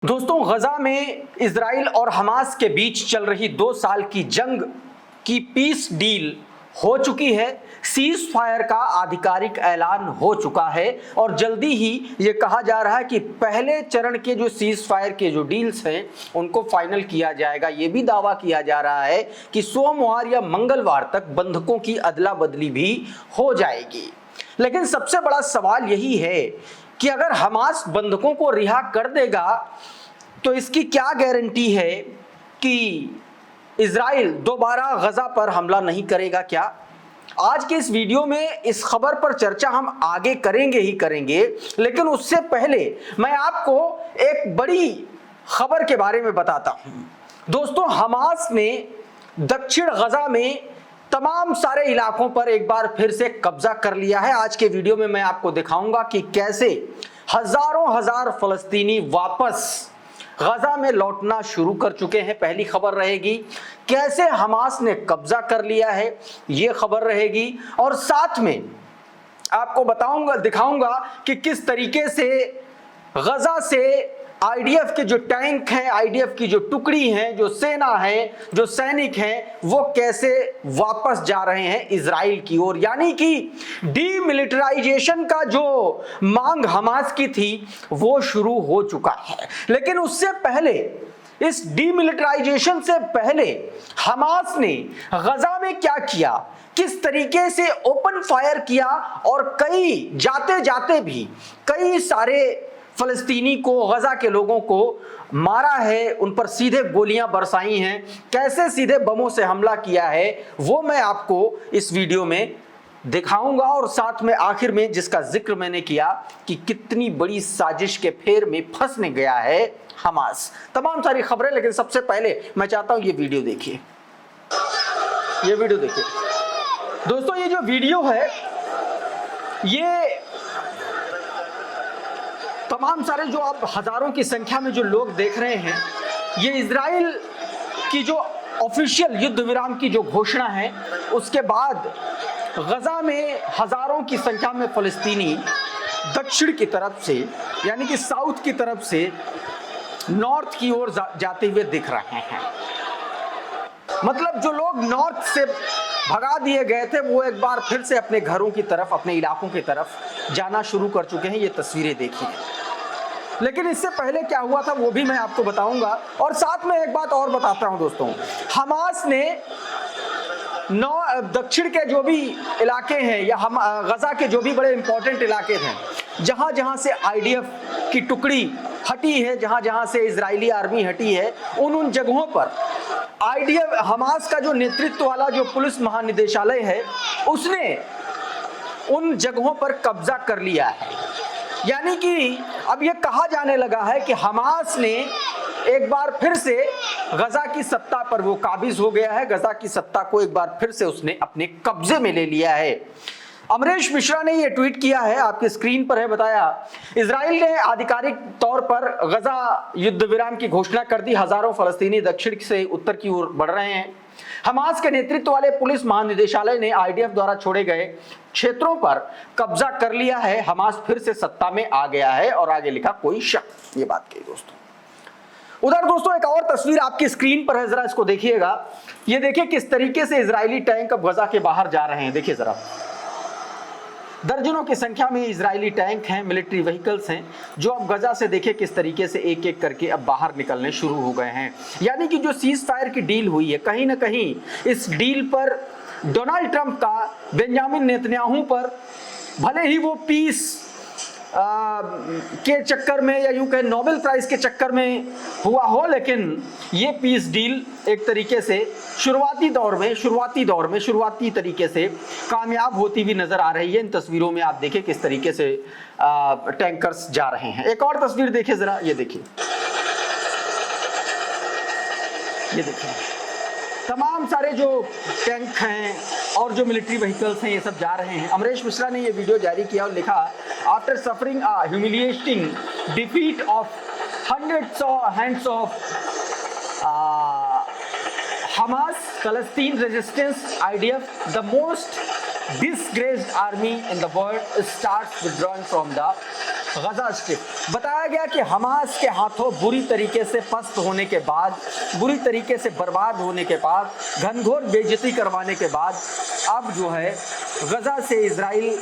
दोस्तों, गजा में इजराइल और हमास के बीच चल रही 2 साल की जंग की पीस डील हो चुकी है। सीज फायर का आधिकारिक ऐलान हो चुका है और जल्दी ही ये कहा जा रहा है कि पहले चरण के जो सीज फायर के जो डील्स हैं उनको फाइनल किया जाएगा। ये भी दावा किया जा रहा है कि सोमवार या मंगलवार तक बंधकों की अदला बदली भी हो जाएगी। लेकिन सबसे बड़ा सवाल यही है कि अगर हमास बंधकों को रिहा कर देगा तो इसकी क्या गारंटी है कि इजराइल दोबारा गजा पर हमला नहीं करेगा। क्या आज के इस वीडियो में इस खबर पर चर्चा हम आगे करेंगे ही करेंगे, लेकिन उससे पहले मैं आपको एक बड़ी खबर के बारे में बताता हूं। दोस्तों, हमास ने दक्षिण गजा में तमाम सारे इलाकों पर एक बार फिर से कब्जा कर लिया है। आज के वीडियो में मैं आपको दिखाऊंगा कि कैसे हजारों हजार फलस्तीनी वापस गजा में लौटना शुरू कर चुके हैं। पहली खबर रहेगी कैसे हमास ने कब्जा कर लिया है, ये खबर रहेगी। और साथ में आपको दिखाऊंगा कि किस तरीके से गजा से आईडीएफ के जो टैंक हैं, आईडीएफ की जो टुकड़ी हैं, जो सेना है, जो सैनिक हैं, वो कैसे वापस जा रहे हैं इजराइल की ओर। यानी कि डीमिलिटराइजेशन का जो मांग हमास की थी वो शुरू हो चुका है। लेकिन उससे पहले, इस डीमिलिटराइजेशन से पहले हमास ने गजा में क्या किया, किस तरीके से ओपन फायर किया और कई जाते जाते भी कई सारे फलस्तीनी को, गजा के लोगों को मारा है, उन पर सीधे गोलियां बरसाई हैं, कैसे सीधे बमों से हमला किया है, वो मैं आपको इस वीडियो में दिखाऊंगा। और साथ में आखिर में जिसका जिक्र मैंने किया कि कितनी बड़ी साजिश के फेर में फंसने गया है हमास। तमाम सारी खबरें, लेकिन सबसे पहले मैं चाहता हूं ये वीडियो देखिए। ये वीडियो देखिए दोस्तों, ये जो वीडियो है ये तमाम सारे जो आप हजारों की संख्या में जो लोग देख रहे हैं, ये इजराइल की जो ऑफिशियल युद्ध विराम की जो घोषणा है उसके बाद गजा में हजारों की संख्या में फलस्तीनी दक्षिण की तरफ से, यानी कि साउथ की तरफ से नॉर्थ की ओर जाते हुए दिख रहे हैं। मतलब जो लोग नॉर्थ से भगा दिए गए थे वो एक बार फिर से अपने घरों की तरफ, अपने इलाकों की तरफ जाना शुरू कर चुके हैं। ये तस्वीरें देखिए। लेकिन इससे पहले क्या हुआ था वो भी मैं आपको बताऊंगा। और साथ में एक बात और बताता हूं दोस्तों, हमास ने दक्षिण के जो भी इलाके हैं या हम गजा के जो भी बड़े इंपॉर्टेंट इलाके हैं, जहां जहां से आईडीएफ की टुकड़ी हटी है, जहां जहां से इजरायली आर्मी हटी है, उन जगहों पर आईडीएफ, हमास का जो नेतृत्व वाला जो पुलिस महानिदेशालय है, उसने उन जगहों पर कब्जा कर लिया है। यानी कि अब यह कहा जाने लगा है कि हमास ने एक बार फिर से गजा की सत्ता पर वो काबिज हो गया है। गजा की सत्ता को एक बार फिर से उसने अपने कब्जे में ले लिया है। अमरीश मिश्रा ने ये ट्वीट किया है, आपकी स्क्रीन पर है बताया। इजराइल ने आधिकारिक तौर पर गजा युद्ध विराम की घोषणा कर दी। हजारों फलस्तीनी दक्षिण से उत्तर की ओर बढ़ रहे हैं। हमास के नेतृत्व वाले पुलिस महानिदेशालय ने आईडीएफ द्वारा छोड़े गए क्षेत्रों पर कब्जा कर लिया है। हमास फिर से सत्ता में आ गया है और आगे लिखा कोई शक, ये बात कही दोस्तों। उधर दोस्तों एक और तस्वीर आपकी स्क्रीन पर है, जरा इसको देखिएगा। ये देखिए किस तरीके से इजरायली टैंक अब गजा के बाहर जा रहे हैं। देखिए जरा, दर्जनों की संख्या में इजरायली टैंक हैं, मिलिट्री व्हीकल्स हैं, जो अब गजा से देखे किस तरीके से एक एक करके अब बाहर निकलने शुरू हो गए हैं। यानी कि जो सीज फायर की डील हुई है, कहीं ना कहीं इस डील पर डोनाल्ड ट्रंप का, बेंजामिन नेतन्याहू पर भले ही वो पीस के चक्कर में या यूं कहें नोबेल प्राइज के चक्कर में हुआ हो, लेकिन ये पीस डील एक तरीके से शुरुआती तरीके से कामयाब होती हुई नजर आ रही है। इन तस्वीरों में आप देखिए किस तरीके से टैंकर्स जा रहे हैं। एक और तस्वीर देखिए जरा, ये देखिए, ये देखिए तमाम सारे जो टैंक हैं और जो मिलिट्री व्हीकल्स हैं ये सब जा रहे हैं। अमरीश मिश्रा ने ये वीडियो जारी किया और लिखा, after suffering a humiliating defeat of hands of Hamas, Palestine resistance, IDF, the most disgraced army in the world, starts withdrawing from the Gaza strip. बताया गया कि हमास के हाथों बुरी तरीके से पस्त होने के बाद, बुरी तरीके से बर्बाद होने के बाद, घनघोर बेइज्जती करवाने के बाद अब जो है गजा से इजराइल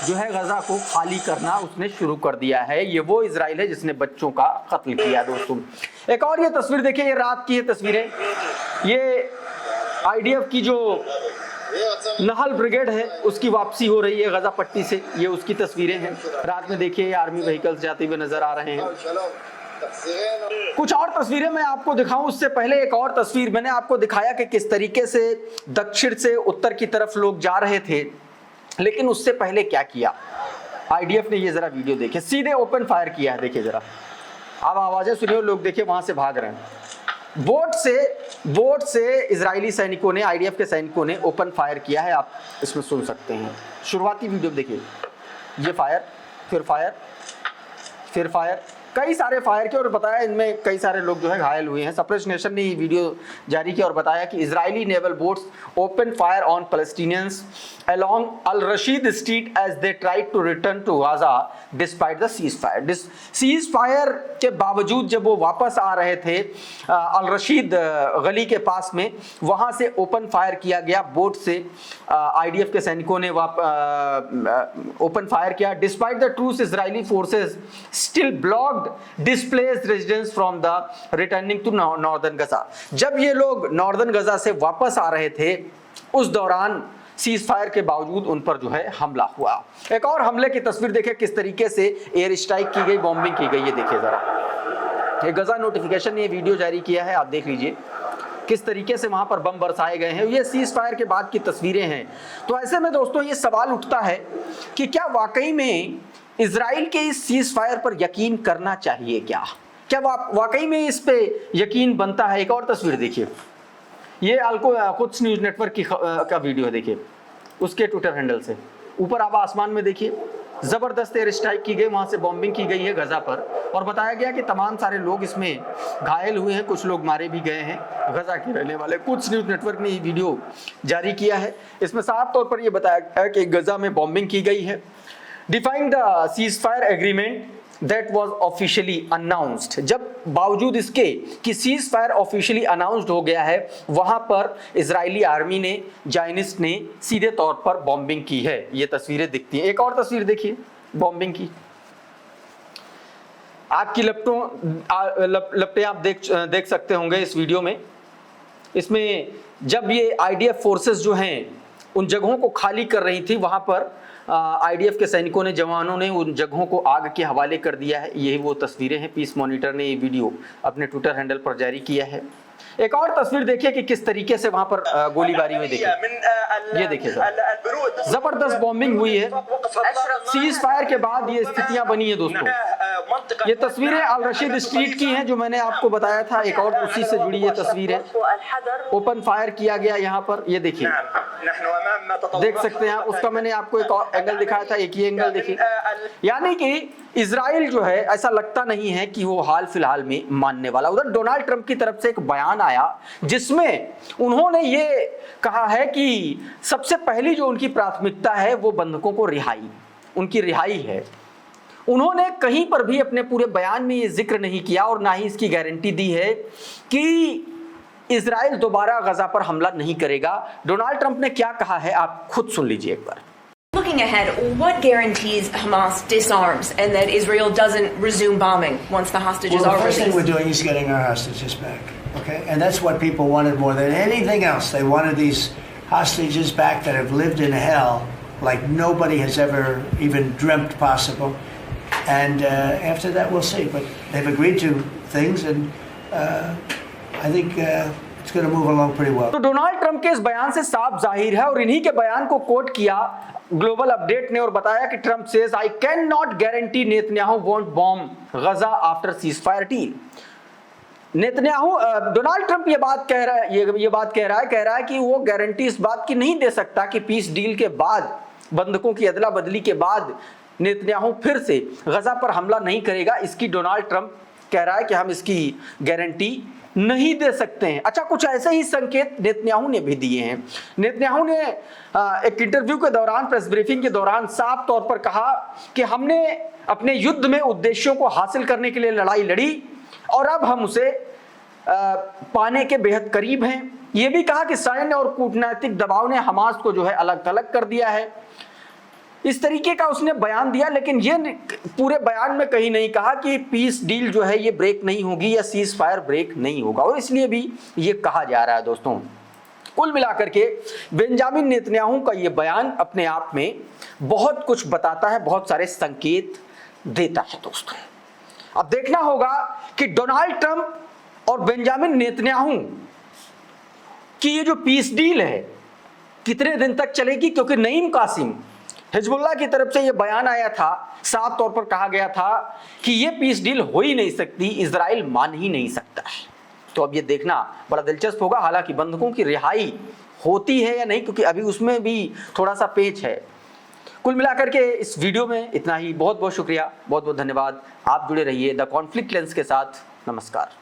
जो है गजा को खाली करना उसने शुरू कर दिया है। ये वो इजराइल है जिसने बच्चों का कत्ल किया। दोस्तों एक और ये तस्वीर देखिए, ये रात की ये तस्वीरें, ये आईडीएफ की जो नहल ब्रिगेड है उसकी वापसी हो रही है गजा पट्टी से। ये उसकी तस्वीरें हैं। रात में देखिए आर्मी व्हीकल्स जाते हुए नजर आ रहे हैं। कुछ और तस्वीरें मैं आपको दिखाऊं उससे पहले एक और तस्वीर मैंने आपको दिखाया कि किस तरीके से दक्षिण से उत्तर की तरफ लोग जा रहे थे, लेकिन उससे पहले क्या किया आईडीएफ ने, ये जरा वीडियो देखिए। सीधे ओपन फायर किया है, देखिए जरा, अब आवाजें सुनिए, लोग देखिए वहां से भाग रहे हैं। बोट से इजरायली सैनिकों ने, आईडीएफ के सैनिकों ने ओपन फायर किया है। आप इसमें सुन सकते हैं। शुरुआती वीडियो देखिए, ये फायर, फिर फायर, फिर फायर, कई सारे फायर किए और बताया इनमें कई सारे लोग जो है घायल हुए हैं। सप्रेस नेशन ने ये वीडियो जारी किया और बताया कि Israeli naval boats open fire on Palestinians along Al Rashid Street as they tried to return to Gaza despite the ceasefire. ceasefire के बावजूद जब वो वापस आ रहे थे अल रशीद गली के पास में, वहां से ओपन फायर किया गया बोट से। आईडीएफ के सैनिकों ने ओपन फायर किया। Despite the truce Israeli forces still blocked displaced residents from the returning to northern Gaza. जब ये लोग नॉर्दर्न गजा से वापस आ रहे थे उस दौरान सीज फायर के बावजूद उन पर जो है हमला हुआ। एक और हमले की तस्वीर देखिए, किस तरीके से एयर स्ट्राइक की गई, बॉम्बिंग की गई। ये देखिए जरा, ये गजा नोटिफिकेशन ने ये वीडियो जारी किया है, आप देख लीजिए किस तरीके से वहां पर बम बरसाए गए हैं। ये सीज फायर के बाद की तस्वीरें हैं। तो ऐसे में दोस्तों ये सवाल उठता है कि क्या वाकई में इजराइल के इस सीज फायर पर यकीन करना चाहिए? क्या वाकई में इस पे यकीन बनता है? एक और तस्वीर देखिए, ये अल-कुद्स न्यूज नेटवर्क का वीडियो है, देखिए उसके ट्विटर हैंडल से। ऊपर आप आसमान में देखिए, जबरदस्त एयर स्ट्राइक की गई, वहां से बॉम्बिंग की गई है गजा पर, और बताया गया कि तमाम सारे लोग इसमें घायल हुए हैं, कुछ लोग मारे भी गए हैं, गजा के रहने वाले। कुद्स न्यूज नेटवर्क ने ये वीडियो जारी किया है। इसमें साफ तौर पर यह बताया गया कि गजा में बॉम्बिंग की गई है। Defined the cease fire agreement that was officially announced, जब बावजूद इसके कि सीज फायर ऑफिशियली अनाउंस्ड हो गया है, वहां पर इजरायली आर्मी ने, जायनिस्ट ने सीधे तौर पर बॉम्बिंग की है। ये तस्वीरें दिखती हैं। एक और तस्वीर देखिए बॉम्बिंग की, आग की लपटें आप देख सकते होंगे इस वीडियो में। इसमें जब ये आईडीएफ फोर्सेस जो हैं उन जगहों को खाली कर रही थी, वहां पर आईडीएफ के सैनिकों ने, जवानों ने उन जगहों को आग के हवाले कर दिया है। यही वो तस्वीरें हैं। पीस मॉनिटर ने ये वीडियो अपने ट्विटर हैंडल पर जारी किया है। एक और तस्वीर देखिए कि किस तरीके से वहां पर गोलीबारी हुई। देखिए, ये देखिए सर, जबरदस्त बॉम्बिंग हुई है। सीज फायर के बाद ये स्थितियां बनी है दोस्तों। ये तस्वीरें अल रशीद स्ट्रीट की हैं जो मैंने आपको बताया था। एक और उसी से जुड़ी ये तस्वीर है, ओपन फायर किया गया यहाँ पर। ये देखिए, देख सकते हैं आप, उसका मैंने आपको एक और एंगल दिखाया था, एक ही एंगल देखिए। यानी कि इजराइल जो है, ऐसा लगता नहीं है कि वो हाल फिलहाल में मानने वाला। उधर डोनाल्ड ट्रंप की तरफ से एक बयान आया जिसमें उन्होंने ये कहा है कि सबसे पहली जो उनकी प्राथमिकता है वो बंधकों को रिहाई, उनकी रिहाई है। उन्होंने कहीं पर भी अपने पूरे बयान में ये जिक्र नहीं किया और ना ही इसकी गारंटी दी है कि इजराइल दोबारा गजा पर हमला नहीं करेगा। डोनाल्ड ट्रंप ने क्या कहा है आप खुद सुन लीजिए एक बार। Looking ahead, what guarantees Hamas disarms and that Israel doesn't resume bombing once the hostages are released? Well, the first thing we're doing is getting our hostages back, okay? And that's what people wanted more than anything else. They wanted these hostages back that have lived in hell like nobody has ever even dreamt possible. And after that, we'll see. But they've agreed to things, and I think it's going to move along pretty well. तो Donald Trump के इस बयान से साफ जाहिर है, और इन्हीं के बयान को कोट किया ग्लोबल अपडेट ने और बताया कि Trump says I can not guarantee Netanyahu won't bomb Gaza after ceasefire deal. Netanyahu, Donald Trump ये बात कह रहा है कि वो गारंटी इस बात की नहीं दे सकता कि पीस डील के बाद, बंधकों की अदला बदली के बाद नेतन्याहू फिर से गजा पर हमला नहीं करेगा। इसकी डोनाल्ड ट्रंप कह रहा है कि हम इसकी गारंटी नहीं दे सकते हैं। अच्छा, कुछ ऐसे ही संकेत नेतन्याहू ने भी दिए हैं। नेतन्याहू ने एक इंटरव्यू के दौरान, प्रेस ब्रीफिंग के दौरान साफ तौर पर कहा कि हमने अपने युद्ध में उद्देश्यों को हासिल करने के लिए लड़ाई लड़ी और अब हम उसे पाने के बेहद करीब हैं। यह भी कहा कि सैन्य और कूटनैतिक दबाव ने हमास को जो है अलग थलग कर दिया है। इस तरीके का उसने बयान दिया, लेकिन ये पूरे बयान में कहीं नहीं कहा कि पीस डील जो है ये ब्रेक नहीं होगी या सीज फायर ब्रेक नहीं होगा, और इसलिए भी ये कहा जा रहा है। दोस्तों, कुल मिलाकर के बेंजामिन नेतन्याहू का ये बयान अपने आप में बहुत कुछ बताता है, बहुत सारे संकेत देता है। दोस्तों, अब देखना होगा कि डोनाल्ड ट्रंप और बेंजामिन नेतन्याहू की ये जो पीस डील है कितने दिन तक चलेगी, क्योंकि नईम कासिम, हिजबुल्लाह की तरफ से यह बयान आया था, साफ तौर पर कहा गया था कि यह पीस डील हो ही नहीं सकती, इजराइल मान ही नहीं सकता है। तो अब यह देखना बड़ा दिलचस्प होगा, हालांकि बंधकों की रिहाई होती है या नहीं, क्योंकि अभी उसमें भी थोड़ा सा पेच है। कुल मिलाकर के इस वीडियो में इतना ही। बहुत बहुत शुक्रिया, बहुत बहुत धन्यवाद। आप जुड़े रहिए द कॉन्फ्लिक्ट लेंस के साथ। नमस्कार।